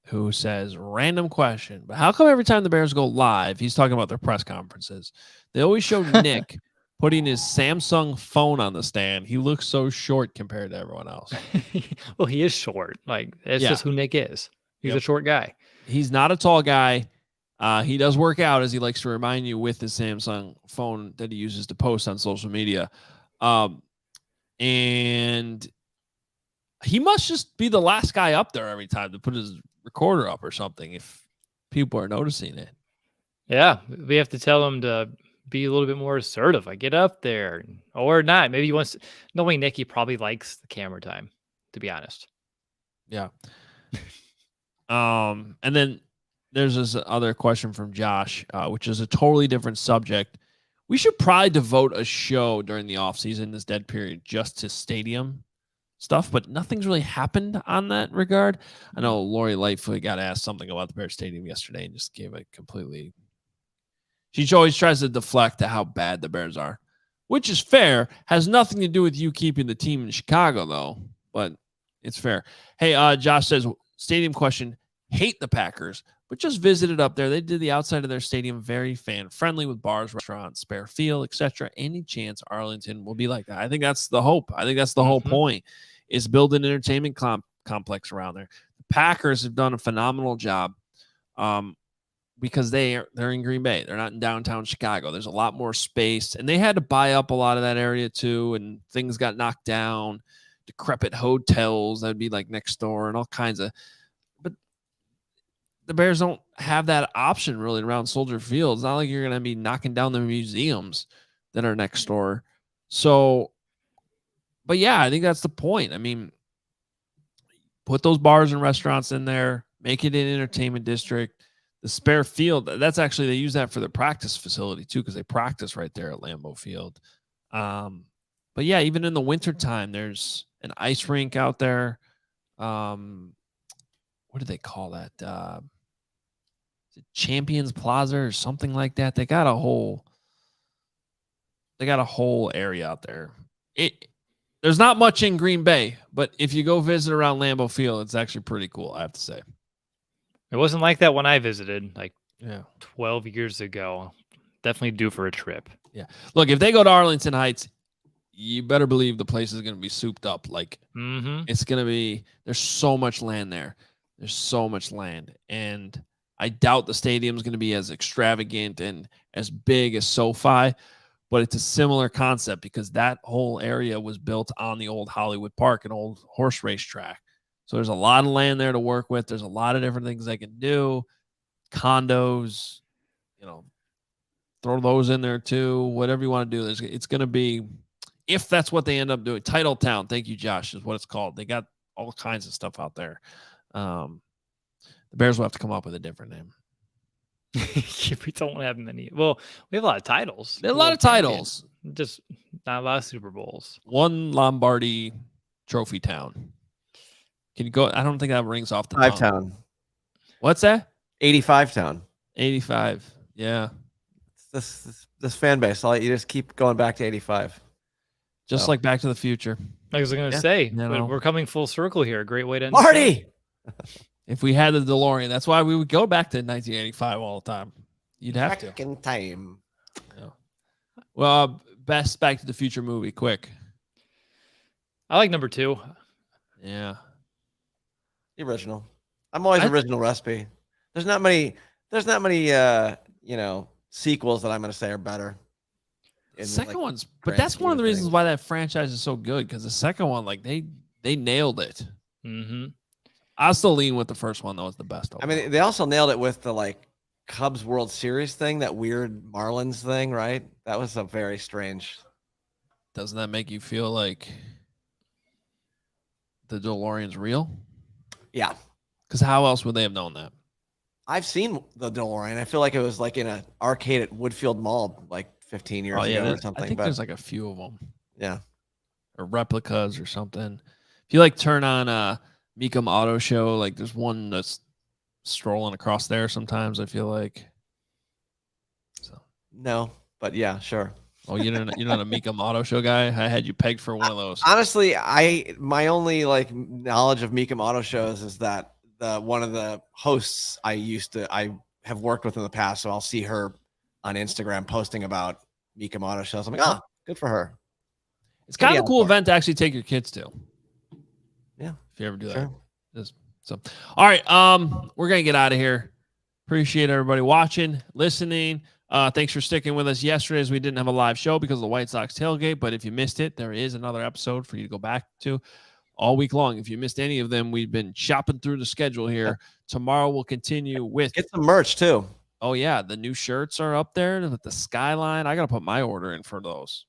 who says, random question, but how come every time the Bears go live, he's talking about their press conferences, they always show Nick putting his Samsung phone on the stand? He looks so short compared to everyone else. Well, he is short. Like, that's just who Nick is. He's a short guy. He's not a tall guy. He does work out, as he likes to remind you, with his Samsung phone that he uses to post on social media. And he must just be the last guy up there every time to put his recorder up or something, if people are noticing it. Yeah, we have to tell him to be a little bit more assertive. Like, get up there, or not. Maybe he wants to. Knowing Nick, he probably likes the camera time, to be honest. Yeah. And then there's this other question from Josh, which is a totally different subject. We should probably devote a show during the offseason, this dead period, just to stadium stuff, but nothing's really happened on that regard. I know Lori Lightfoot got asked something about the Bears Stadium yesterday and just gave it completely. She always tries to deflect to how bad the Bears are, which is fair. Has nothing to do with you keeping the team in Chicago, though, but it's fair. Hey, Josh says, stadium question, hate the Packers, but just visited up there. They did the outside of their stadium very fan-friendly with bars, restaurants, spare field, etc. Any chance Arlington will be like that? I think that's the hope. I think that's the whole point, is build an entertainment complex around there. The Packers have done a phenomenal job because they're in Green Bay. They're not in downtown Chicago. There's a lot more space, and they had to buy up a lot of that area too, and things got knocked down. Decrepit hotels that would be like next door and all kinds of. But the Bears don't have that option really around Soldier Field. It's not like you're going to be knocking down the museums that are next door. So, but yeah, I think that's the point. I mean, put those bars and restaurants in there, make it an entertainment district. The spare field, that's actually, they use that for the practice facility too, because they practice right there at Lambeau Field. But yeah, even in the wintertime, there's an ice rink out there. What do they call that? Is it Champions Plaza or something like that? They got a whole area out there. There's not much in Green Bay, but if you go visit around Lambeau Field, it's actually pretty cool, I have to say. It wasn't like that when I visited, 12 years ago. Definitely due for a trip. Yeah. Look, if they go to Arlington Heights, you better believe the place is going to be souped up. It's going to be, there's so much land there. There's so much land. And I doubt the stadium is going to be as extravagant and as big as SoFi, but it's a similar concept because that whole area was built on the old Hollywood Park, an old horse race track. So there's a lot of land there to work with. There's a lot of different things they can do. Condos, throw those in there too. Whatever you want to do. It's going to be, if that's what they end up doing. Title Town, thank you, Josh, is what it's called. They got all kinds of stuff out there. The Bears will have to come up with a different name. We don't have many. Well, we have a lot of titles. There's a lot of titles. Just not a lot of Super Bowls. One Lombardi Trophy Town. Can you go? I don't think that rings off the tongue. 5 Town. What's that? 85 Town. 85. Yeah. This fan base. I'll let you just keep going back to 85. Just like Back to the Future. I was going to say, we're coming full circle here. Great way to end. Marty! If we had the DeLorean, that's why we would go back to 1985 all the time. You'd have back in time. Yeah. Well, best Back to the Future movie, quick. I like number 2. Yeah. The original. I'm always original recipe. There's not many sequels that I'm going to say are better. The second one's, but that's one of the reasons why that franchise is so good, because the second one, like they nailed it. Mm-hmm. I'll still lean with the first one, though, is the best. I mean, they also nailed it with the Cubs World Series thing, that weird Marlins thing, right? That was a very strange. Doesn't that make you feel like the DeLorean's real? Yeah. Because how else would they have known that? I've seen the DeLorean. I feel like it was in an arcade at Woodfield Mall 15 years ago or something. I think there's a few of them. Yeah. Or replicas or something. If you turn on Meekum Auto Show, there's one that's strolling across there sometimes, I feel like. So no, but yeah, sure. Oh, you're not a Meekum Auto Show guy? I had you pegged for one of those. Honestly, my only knowledge of Meekum Auto Shows is that one of the hosts I have worked with in the past, so I'll see her on Instagram posting about Meekum Auto Shows. I'm like, oh, good for her. It's kind of a cool event to actually take your kids to. Yeah. If you ever do sure. that. All right. We're going to get out of here. Appreciate everybody watching, listening. Thanks for sticking with us yesterday, as we didn't have a live show because of the White Sox tailgate. But if you missed it, there is another episode for you to go back to all week long. If you missed any of them, we've been shopping through the schedule here. Yeah. Tomorrow we'll continue with. Get some merch too. Oh, yeah. The new shirts are up there with the skyline. I got to put my order in for those.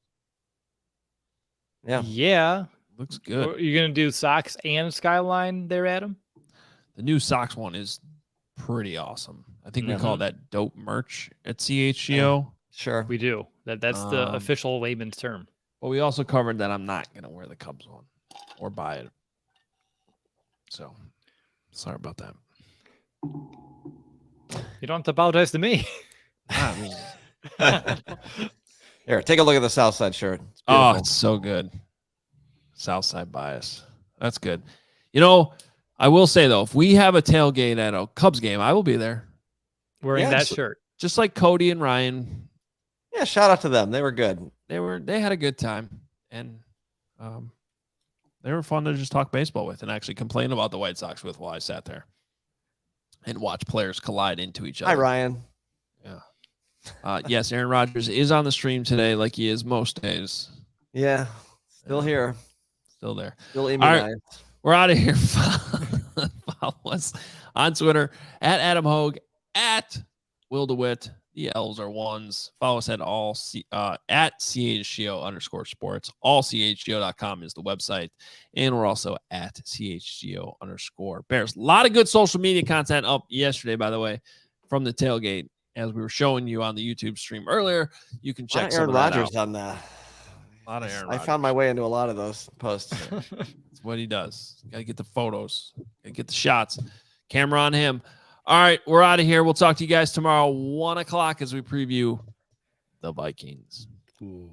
Yeah. Yeah. Looks good. You're going to do socks and skyline there, Adam? The new socks one is pretty awesome. I think we call that dope merch at CHGO. Sure. We do. That's the official layman's term. But we also covered that I'm not going to wear the Cubs one or buy it. So, sorry about that. You don't have to apologize to me. Here, take a look at the Southside shirt. It's so good. Southside bias. That's good. I will say, though, if we have a tailgate at a Cubs game, I will be there. Wearing that shirt. Just like Cody and Ryan. Yeah, shout out to them. They were good. They had a good time. And they were fun to just talk baseball with and actually complain about the White Sox with while I sat there and watch players collide into each other. Hi, Ryan. Yeah. Yes, Aaron Rodgers is on the stream today like he is most days. Yeah. Still here. Still there. Still immunized. All right, we're out of here. Follow us on Twitter at Adam Hoge, at Will DeWitt. The L's are ones. Follow us at at CHGO_sports. AllCHGO.com is the website. And we're also at CHGO_Bears. A lot of good social media content up yesterday, by the way, from the tailgate. As we were showing you on the YouTube stream earlier, you can check some of that Rodgers out. On that. A lot of Aaron Rodgers. I found my way into a lot of those posts. That's what he does. Got to get the photos. Got to get the shots. Camera on him. All right, we're out of here. We'll talk to you guys tomorrow, 1:00, as we preview the Vikings. Ooh.